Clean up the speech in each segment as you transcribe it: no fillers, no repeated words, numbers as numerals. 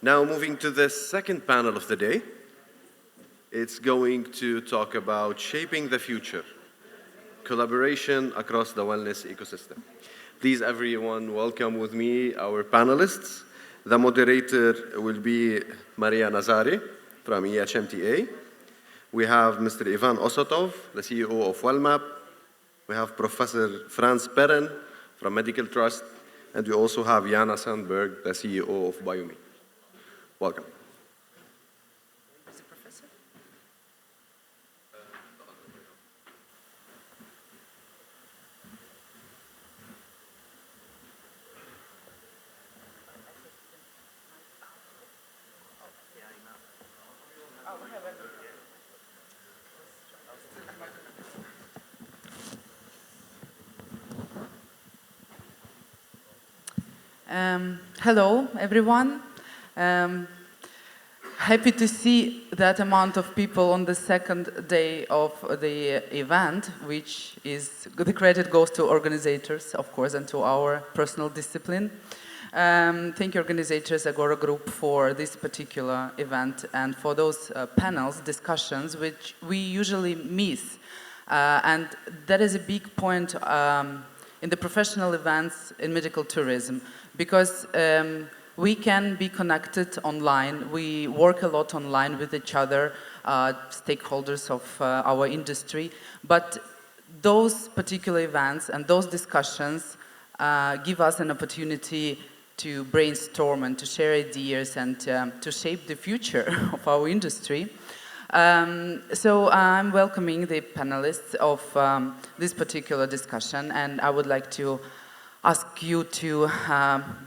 Now moving to the second panel of the day. It's going to talk about shaping the future, collaboration across the wellness ecosystem. Please everyone welcome with me our panelists. The moderator will be Maria Nazari from EHMTA. We have Mr. Ivan Osotov, the CEO of WellMap. We have Professor Franz Perren from Medical Trust. And we also have Jana Sandberg, the CEO of BioMe. Welcome. Is the professor? Hello, everyone. Happy to see that amount of people on the second day of the event, which is the credit goes to organizers, of course, and to our personal discipline. Thank you, organizers, Agora Group, for this particular event and for those panels, discussions, which we usually miss. And that is a big point in the professional events in medical tourism, because we can be connected online. We work a lot online with each other, stakeholders of our industry. But those particular events and those discussions give us an opportunity to brainstorm and to share ideas and to shape the future of our industry. So I'm welcoming the panelists of this particular discussion, and I would like to ask you to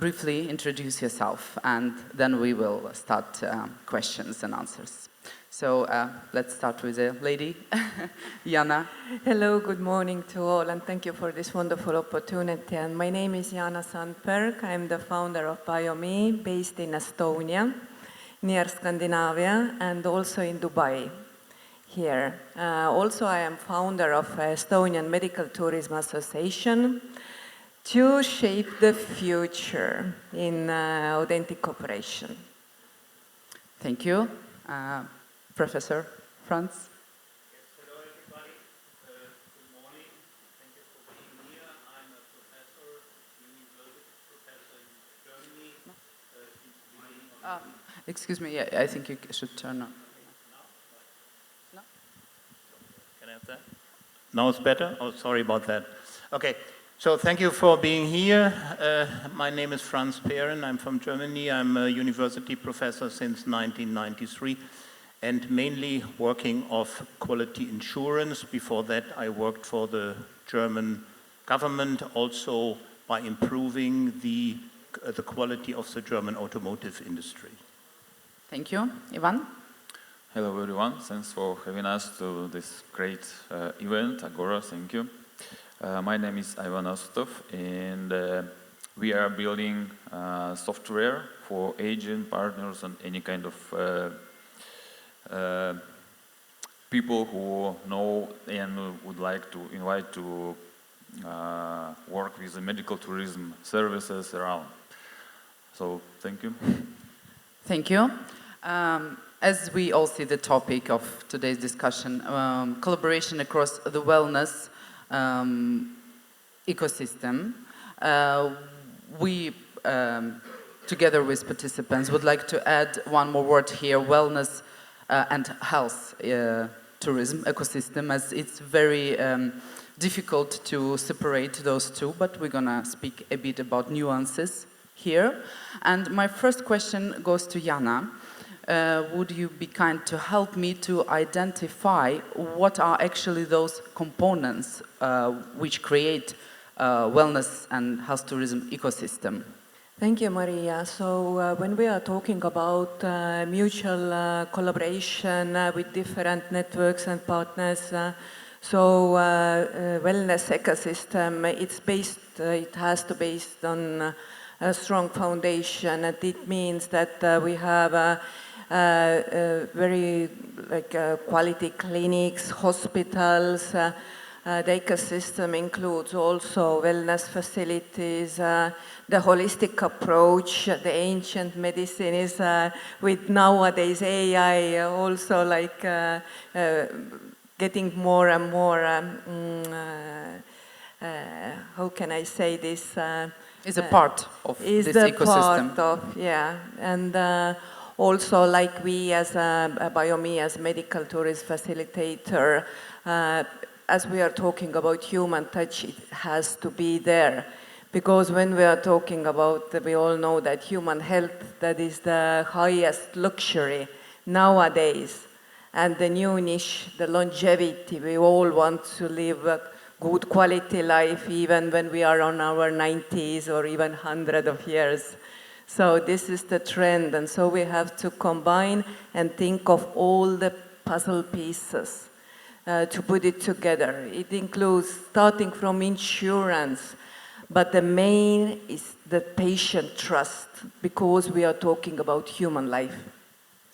briefly introduce yourself, and then we will start questions and answers. So let's start with the lady, Jana. Hello, good morning to all, and thank you for this wonderful opportunity. And my name is Jana Sandberg. I'm the founder of BioMe, based in Estonia, near Scandinavia, and also in Dubai, here. Also, I am founder of Estonian Medical Tourism Association, to shape the future in authentic cooperation. Thank you. Professor Franz. Yes, hello everybody. Good morning. Thank you for being here. I'm a professor, university professor in Germany. Excuse me, yeah, I think you should turn on. No? Can I have that? Now it's better? Oh, sorry about that. Okay. So thank you for being here. My name is Franz Perren. I'm from Germany. I'm a university professor since 1993 and mainly working of quality insurance. Before that, I worked for the German government, also by improving the quality of the German automotive industry. Thank you. Ivan? Hello everyone. Thanks for having us to this great event, Agora. Thank you. My name is Ivan Osotov, and we are building software for agent partners and any kind of people who know and would like to invite to work with the medical tourism services around. So, thank you. Thank you. As we all see the topic of today's discussion, collaboration across the wellness ecosystem, we, together with participants, would like to add one more word here, wellness and health tourism ecosystem, as it's very difficult to separate those two, but we're gonna speak a bit about nuances here. And my first question goes to Jana. Would you be kind to help me to identify what are actually those components which create wellness and health tourism ecosystem? Thank you, Maria. So when we are talking about mutual collaboration with different networks and partners, wellness ecosystem, it has to be based on a strong foundation, and it means that we have very quality clinics, hospitals, The ecosystem includes also wellness facilities, the holistic approach, the ancient medicine is with nowadays AI also like getting more and more, how can I say this? Is a part of is this the ecosystem. part of, yeah. And also like we as BioMe, as medical tourist facilitator, as we are talking about human touch, it has to be there. Because when we are talking about, we all know that human health, that is the highest luxury nowadays. And the new niche, the longevity, we all want to live a good quality life even when we are on our 90s or even 100 of years. So this is the trend, and so we have to combine and think of all the puzzle pieces to put it together. It includes starting from insurance, but the main is the patient trust, because we are talking about human life.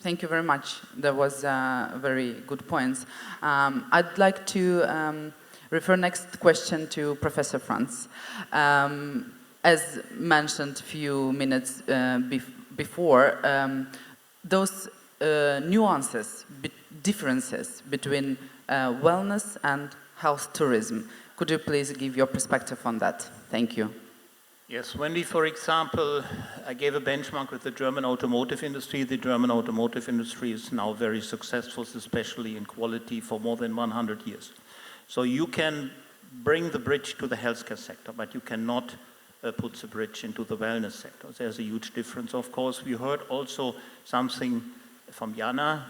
Thank you very much. That was very good points. I'd like to refer next question to Professor Franz. As mentioned a few minutes before, those nuances, differences between wellness and health tourism. Could you please give your perspective on that? Thank you. Yes, when we, for example, I gave a benchmark with the German automotive industry. The German automotive industry is now very successful, especially in quality, for more than 100 years. So you can bring the bridge to the healthcare sector, but you cannot put the bridge into the wellness sector. There's a huge difference, of course. We heard also something from Jana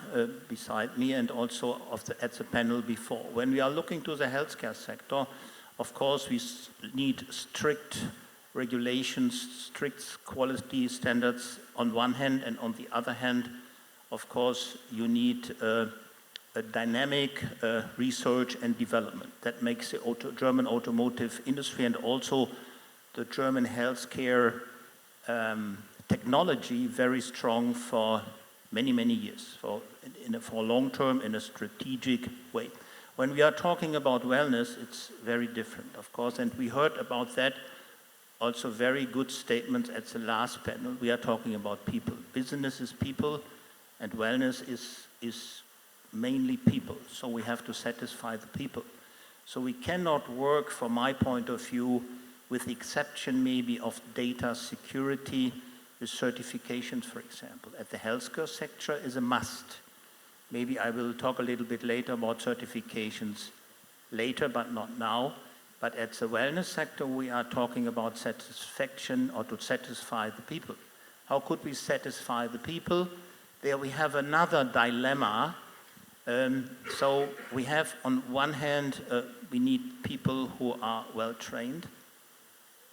beside me, and also at the panel before. When we are looking to the healthcare sector, of course, we need strict regulations, strict quality standards on one hand, and on the other hand, of course, you need a dynamic research and development. That makes the German automotive industry and also the German healthcare technology very strong for many, many years, for long term, in a strategic way. When we are talking about wellness, it's very different, of course, and we heard about that also very good statements at the last panel. We are talking about people. Business is people, and wellness is mainly people. So we have to satisfy the people. So we cannot work, from my point of view, with the exception maybe of data security, with certifications, for example. At the healthcare sector is a must. Maybe I will talk a little bit later about certifications later, but not now. But at the wellness sector, we are talking about satisfaction, or to satisfy the people. How could we satisfy the people? There we have another dilemma. So we have, on one hand, we need people who are well trained.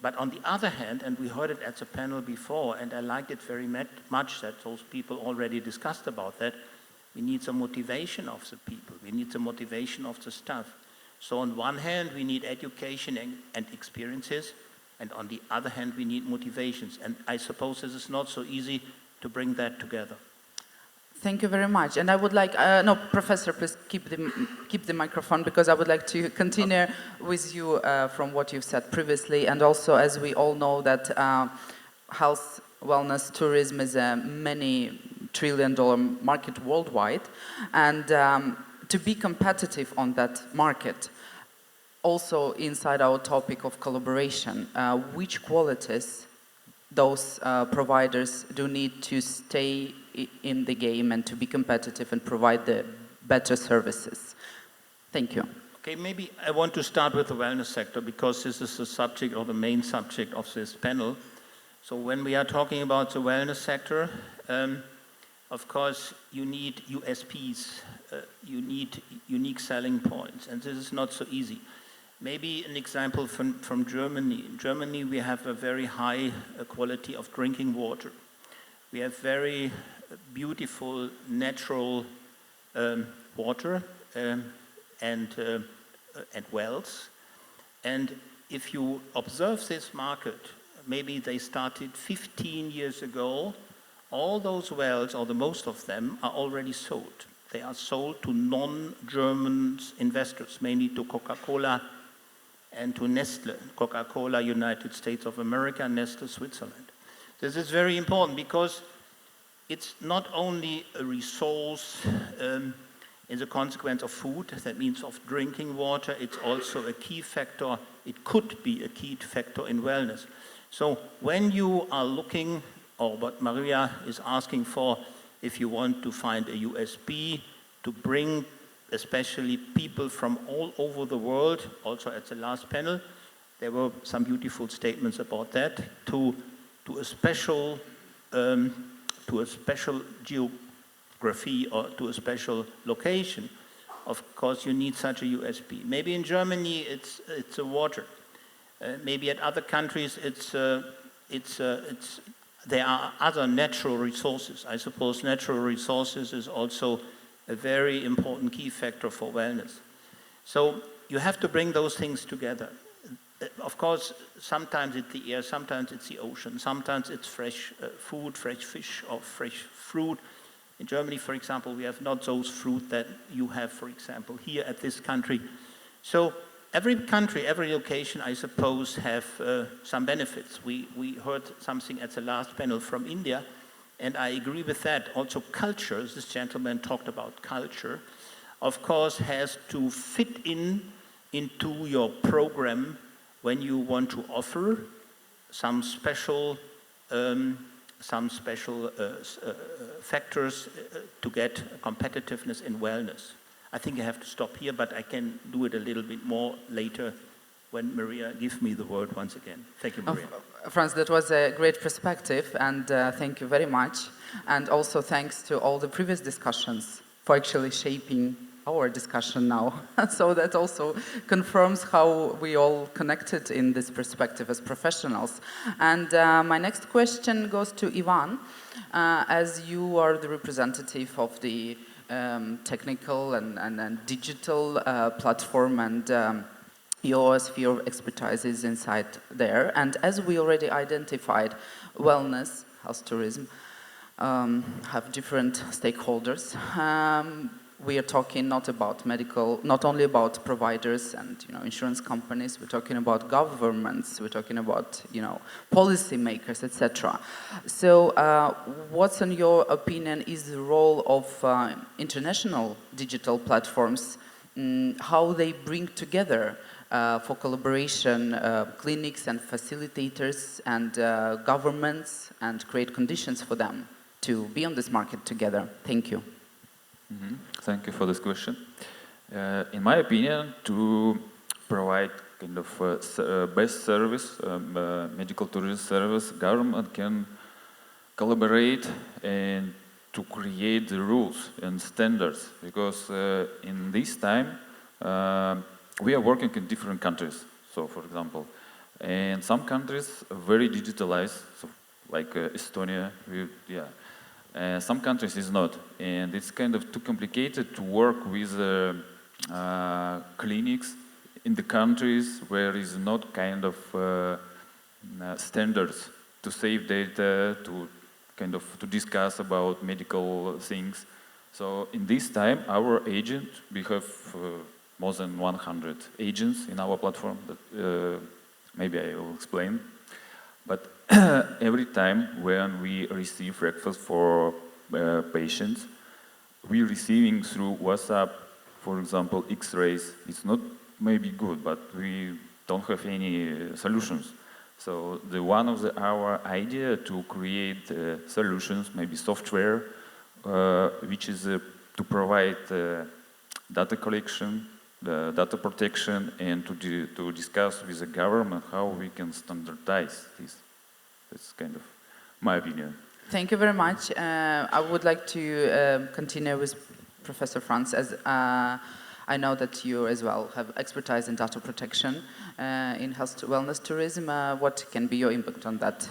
But on the other hand, and we heard it at the panel before, and I liked it very much that those people already discussed about that, we need the motivation of the people. We need the motivation of the staff. So on one hand, we need education and experiences, and on the other hand, we need motivations. And I suppose this is not so easy to bring that together. Thank you very much. And I would like, no, Professor, please keep the microphone, because I would like to continue with you from what you've said previously. And also, as we all know, that health, wellness, tourism is a many trillion-dollar market worldwide. And to be competitive on that market, also inside our topic of collaboration, which qualities those providers do need to stay in the game and to be competitive and provide the better services? Thank you. Okay, maybe I want to start with the wellness sector, because this is the subject, or the main subject of this panel. So when we are talking about the wellness sector, of course, you need USPs, you need unique selling points, and this is not so easy. Maybe an example from Germany. In Germany, we have a very high quality of drinking water. We have very beautiful, natural water and wells. And if you observe this market, maybe they started 15 years ago. All those wells, or the most of them, are already sold. They are sold to non-German investors, mainly to Coca-Cola and to Nestle. Coca-Cola, United States of America, Nestle, Switzerland. This is very important because it's not only a resource as a consequence of food, that means of drinking water, it's also a key factor, it could be a key factor in wellness. So when you are looking, or what Maria is asking for, if you want to find a USB to bring especially people from all over the world, also at the last panel, there were some beautiful statements about that, to a special geography or to a special location. Of course, you need such a USB. Maybe in Germany it's a water. Maybe at other countries there are other natural resources. I suppose natural resources is also a very important key factor for wellness. So you have to bring those things together. Of course, sometimes it's the air, sometimes it's the ocean, sometimes it's fresh food, fresh fish, or fresh fruit. In Germany, for example, we have not those fruit that you have, for example, here at this country. So every country, every location, I suppose, have some benefits. We heard something at the last panel from India, and I agree with that. Also culture, this gentleman talked about culture, of course, has to fit into your program when you want to offer some special factors to get competitiveness in wellness. I think I have to stop here, but I can do it a little bit more later when Maria gives me the word once again. Thank you, Maria. Franz, that was a great perspective, and thank you very much. And also thanks to all the previous discussions for actually shaping our discussion now. So that also confirms how we all connected in this perspective as professionals. And my next question goes to Ivan. As you are the representative of the technical and digital platform, and your sphere of expertise is inside there. And as we already identified, wellness, health tourism, have different stakeholders. We are talking not only about providers and insurance companies. We're talking about governments. We're talking about policy makers, etc. So, what's in your opinion is the role of international digital platforms? How they bring together for collaboration clinics and facilitators and governments, and create conditions for them to be on this market together? Thank you. Mm-hmm. Thank you for this question. In my opinion, to provide kind of best service, medical tourism service, government can collaborate and to create the rules and standards, because in this time we are working in different countries. So, for example, in some countries very digitalized, so like Estonia, some countries is not, and it's kind of too complicated to work with clinics in the countries where is not kind of standards to save data, to discuss about medical things. So in this time, our agent, we have more than 100 agents in our platform that maybe I will explain. But every time when we receive requests for patients, we're receiving through WhatsApp, for example, X-rays. It's not maybe good, but we don't have any solutions. So one of our idea to create solutions, maybe software, which is to provide data collection, data protection, and to discuss with the government how we can standardize this. That's kind of my opinion. Thank you very much. I would like to continue with Professor Franz, as I know that you as well have expertise in data protection in health wellness tourism. What can be your impact on that?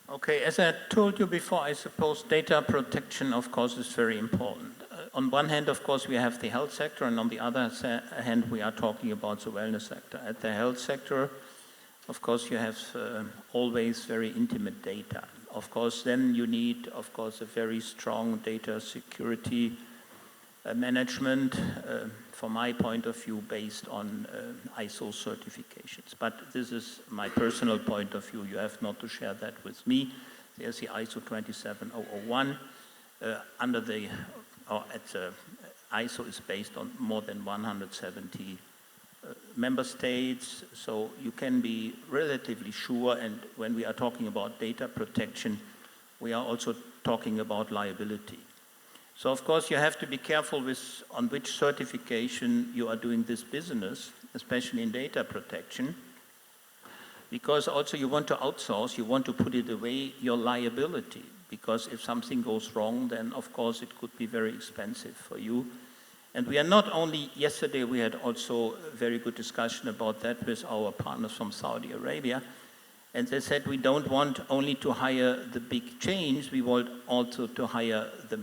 Okay, as I told you before, I suppose data protection, of course, is very important. On one hand, of course, we have the health sector, and on the other hand, we are talking about the wellness sector. At the health sector, of course, you have always very intimate data. Of course, then you need, of course, a very strong data security management, from my point of view, based on ISO certifications. But this is my personal point of view. You have not to share that with me. There's the ISO 27001. Under the, or at ISO is based on more than 170 member states, so you can be relatively sure, and when we are talking about data protection, we are also talking about liability. So of course you have to be careful with on which certification you are doing this business, especially in data protection, because also you want to outsource, you want to put it away your liability, because if something goes wrong, then of course it could be very expensive for you. And we are not only, yesterday we had also a very good discussion about that with our partners from Saudi Arabia, and they said we don't want only to hire the big chains, we want also to hire the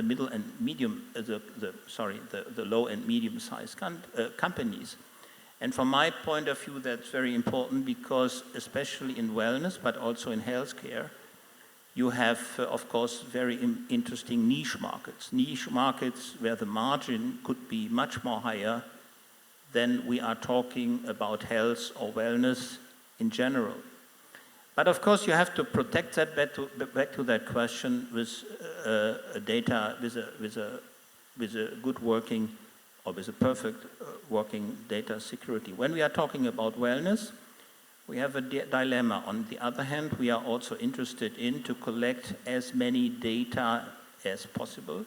middle and medium, the low and medium-sized companies. And from my point of view, that's very important because especially in wellness, but also in healthcare, you have, of course, very interesting niche markets where the margin could be much more higher than we are talking about health or wellness in general. But of course, you have to protect that back to that question with data, with a good working or with a perfect working data security. When we are talking about wellness, we have a dilemma. On the other hand, we are also interested in to collect as many data as possible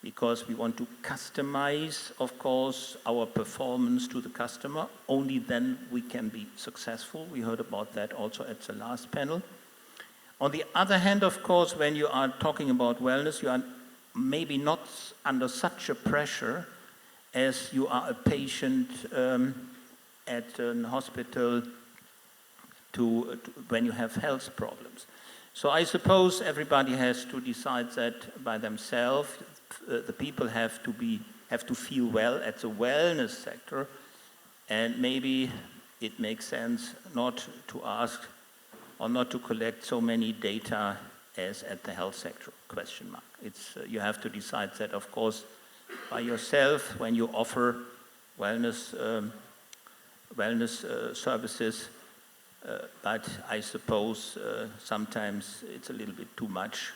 because we want to customize, of course, our performance to the customer. Only then we can be successful. We heard about that also at the last panel. On the other hand, of course, when you are talking about wellness, you are maybe not under such a pressure as you are a patient at a hospital when you have health problems. So I suppose everybody has to decide that by themselves. The people have to feel well at the wellness sector, and maybe it makes sense not to ask or not to collect so many data as at the health sector, question mark. You have to decide that, of course, by yourself when you offer wellness services. But I suppose sometimes it's a little bit too much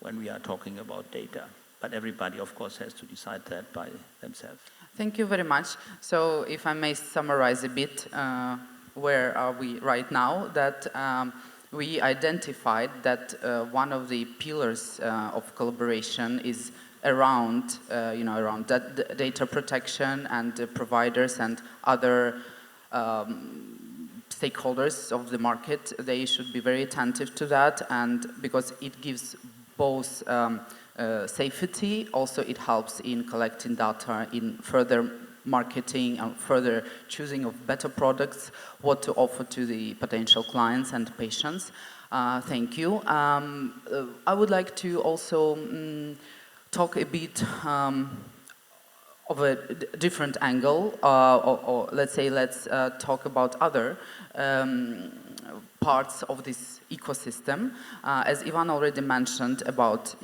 when we are talking about data. But everybody, of course, has to decide that by themselves. Thank you very much. So if I may summarize a bit, where are we right now? That we identified that one of the pillars of collaboration is around, around data protection and providers and other stakeholders of the market. They should be very attentive to that, and because it gives both safety, also it helps in collecting data, in further marketing and further choosing of better products, what to offer to the potential clients and patients. Thank you. I would like to also talk a bit of a different angle, or let's talk about other parts of this ecosystem. As Ivan already mentioned about,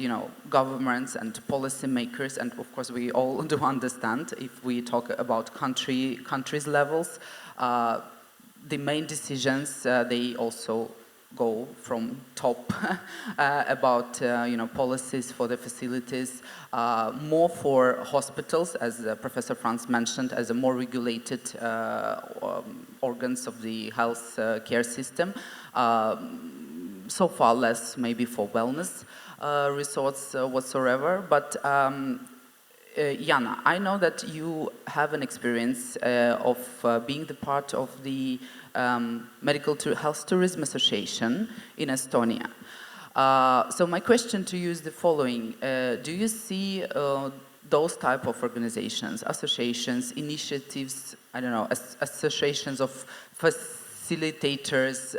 governments and policymakers, and of course we all do understand if we talk about countries levels, the main decisions, they also go from top about policies for the facilities, more for hospitals, as Professor Franz mentioned, as a more regulated organs of the health care system. So far less maybe for wellness resorts whatsoever. But Jana, I know that you have an experience of being the part of the Medical Health Tourism Association in Estonia. So my question to you is the following. Do you see those type of organizations, associations, initiatives, I don't know, associations of facilitators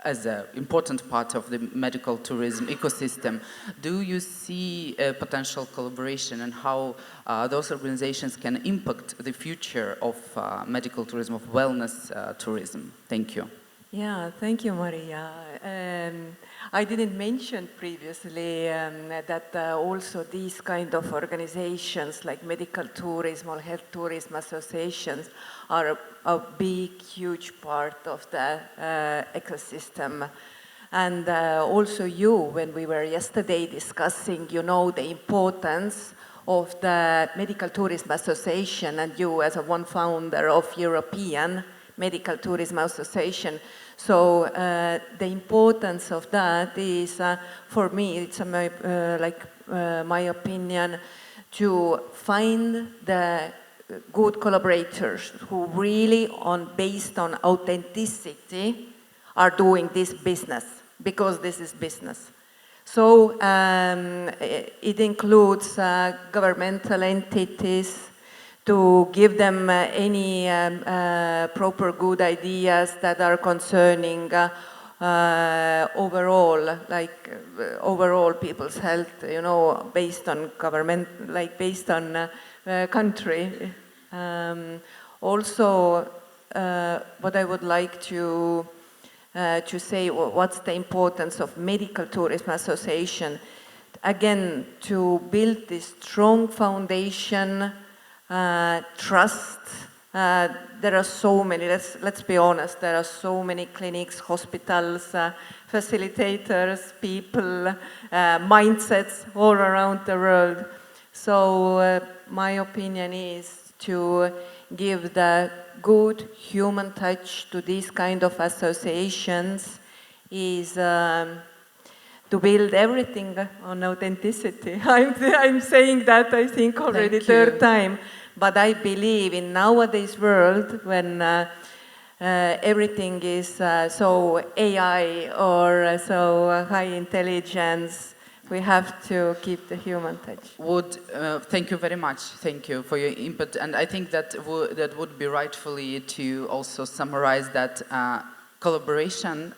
as an important part of the medical tourism ecosystem? Do you see a potential collaboration and how those organizations can impact the future of medical tourism, of wellness tourism? Thank you. Yeah, thank you, Maria. I didn't mention previously that also these kind of organizations like medical tourism or health tourism associations are a big, huge part of the ecosystem. And also you, when we were yesterday discussing, you know, the importance of the Medical Tourism Association, and you as one founder of European Medical Tourism Association. So the importance of that is, for me, it's my opinion, to find the good collaborators who really, based on authenticity, are doing this business, because this is business. So it includes governmental entities, to give them any proper good ideas that are concerning overall people's health, you know, based on government, like based on country. Also, what I would like to say, what's the importance of Medical Tourism Association? Again, to build this strong foundation, trust. There are so many, let's be honest, there are so many clinics, hospitals, facilitators, people, mindsets all around the world. So my opinion is to give the good human touch to these kind of associations is to build everything on authenticity. I'm saying that, I think, already third time. But I believe in nowadays world, when everything is so AI or so high intelligence, we have to keep the human touch. Thank you very much. Thank you for your input. And I think that would be rightfully to also summarize that collaboration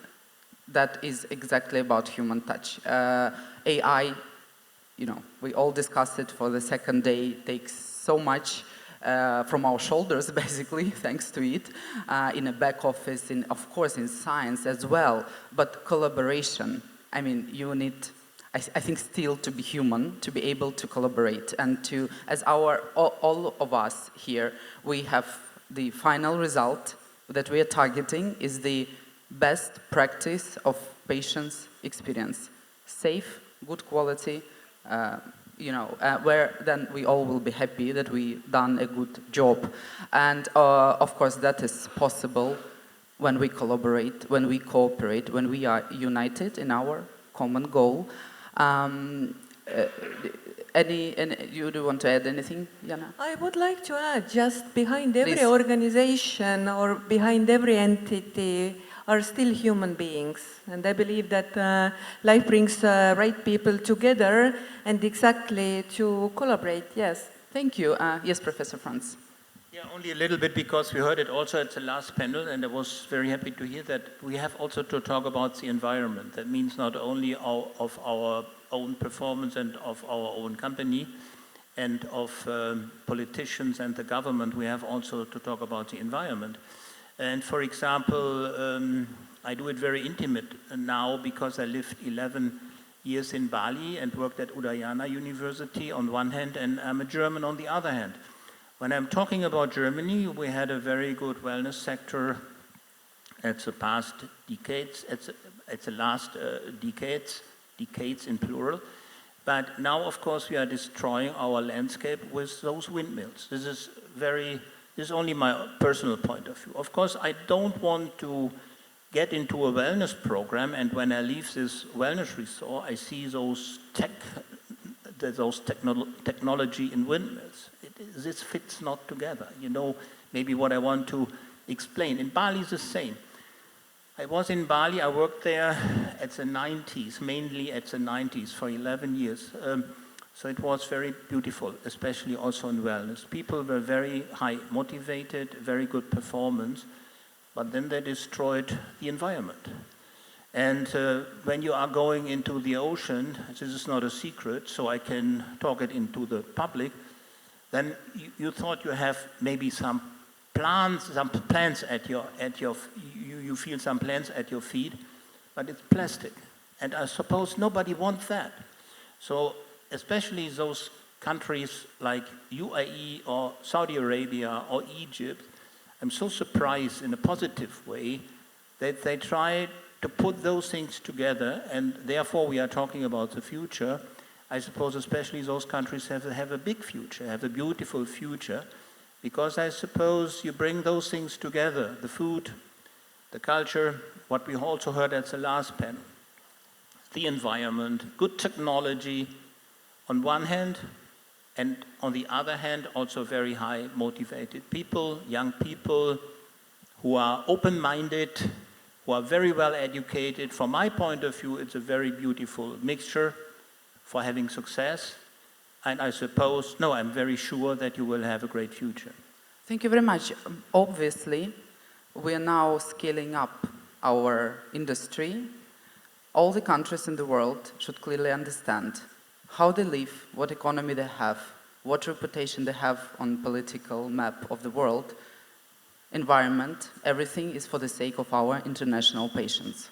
that is exactly about human touch. AI, you know, we all discussed it for the second day, takes so much from our shoulders, basically, thanks to it, in a back office, of course, in science as well. But collaboration, I mean, you need, I think, still to be human, to be able to collaborate, and to, as all of us here, we have the final result that we are targeting is the best practice of patient's experience. Safe, good quality, you know, where then we all will be happy that we done a good job. And of course that is possible when we collaborate, when we cooperate, when we are united in our common goal. You do want to add anything, Jana? I would like to add, just behind every organization or behind every entity are still human beings. And I believe that life brings right people together and exactly to collaborate, yes. Thank you. Yes, Professor Franz. Yeah, only a little bit, because we heard it also at the last panel, and I was very happy to hear that we have also to talk about the environment. That means not only of our own performance and of our own company and of politicians and the government, we have also to talk about the environment. And for example, I do it very intimate now because I lived 11 years in Bali and worked at Udayana University on one hand, and I'm a German on the other hand. When I'm talking about Germany, we had a very good wellness sector at the past decades, at the last decades in plural. But now, of course, we are destroying our landscape with those windmills. This is only my personal point of view. Of course, I don't want to get into a wellness program, and when I leave this wellness resort, I see those technology in windmills. This fits not together. You know, maybe what I want to explain. In Bali, it's the same. I was in Bali, I worked there at the 90s, mainly at the 90s for 11 years. So it was very beautiful, especially also in wellness. People were very high motivated, very good performance, but then they destroyed the environment. And when you are going into the ocean, this is not a secret, so I can talk it into the public, then you thought you have maybe some some plants you feel some plants at your feet, but it's plastic. And I suppose nobody wants that. So especially those countries like UAE or Saudi Arabia or Egypt, I'm so surprised in a positive way that they try to put those things together, and therefore we are talking about the future. I suppose especially those countries have a big future, have a beautiful future, because I suppose you bring those things together, the food, the culture, what we also heard at the last panel, the environment, good technology on one hand, and on the other hand, also very high motivated people, young people who are open-minded, who are very well educated. From my point of view, it's a very beautiful mixture for having success. And I suppose, no, I'm very sure that you will have a great future. Thank you very much. Obviously, we are now scaling up our industry. All the countries in the world should clearly understand how they live, what economy they have, what reputation they have on political map of the world, environment, everything is for the sake of our international patients.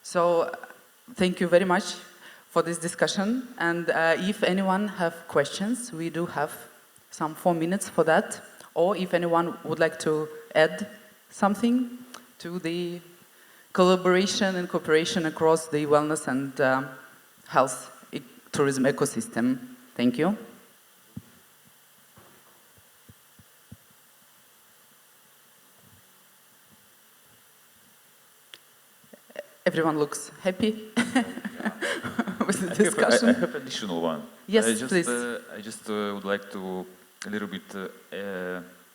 So thank you very much for this discussion. And if anyone have questions, we do have some 4 minutes for that. Or if anyone would like to add something to the collaboration and cooperation across the wellness and health tourism ecosystem. Thank you. Everyone looks happy with the discussion. I have additional one. Yes, please. I just would like to a little bit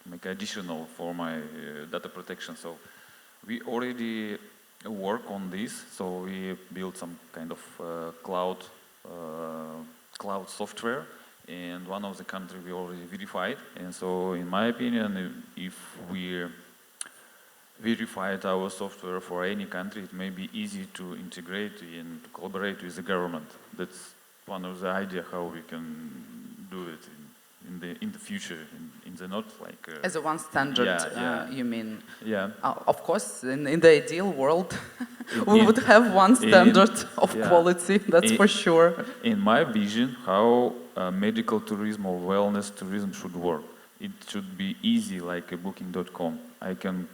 make additional for my data protection. So we already work on this. So we built some kind of cloud software, and one of the countries we already verified. And so in my opinion, if we verified our software for any country, it may be easy to integrate and to collaborate with the government. That's one of the ideas how we can do it in the future, in the not like as a one standard, yeah. you mean? Yeah. Of course, in the ideal world, we would have one standard of quality. That's for sure. In my vision, how medical tourism or wellness tourism should work, it should be easy, like a booking.com. I can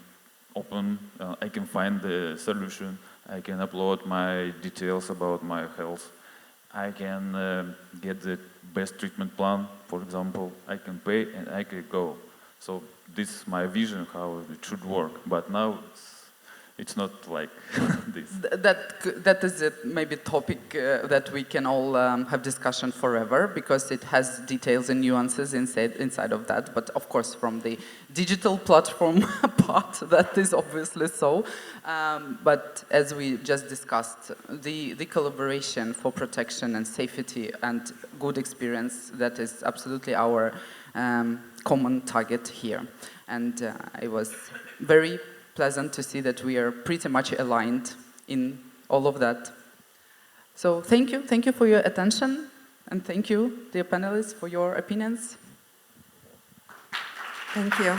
open, I can find the solution. I can upload my details about my health. I can get the best treatment plan, for example. I can pay and I can go. So this is my vision how it should work. But now it's not like this. That is a maybe topic that we can all have discussion forever, because it has details and nuances inside of that. But of course, from the digital platform part, that is obviously so. But as we just discussed, the collaboration for protection and safety and good experience, that is absolutely our common target here. And it was very pleasant to see that we are pretty much aligned in all of that. So thank you for your attention, and thank you, dear panelists, for your opinions. Thank you.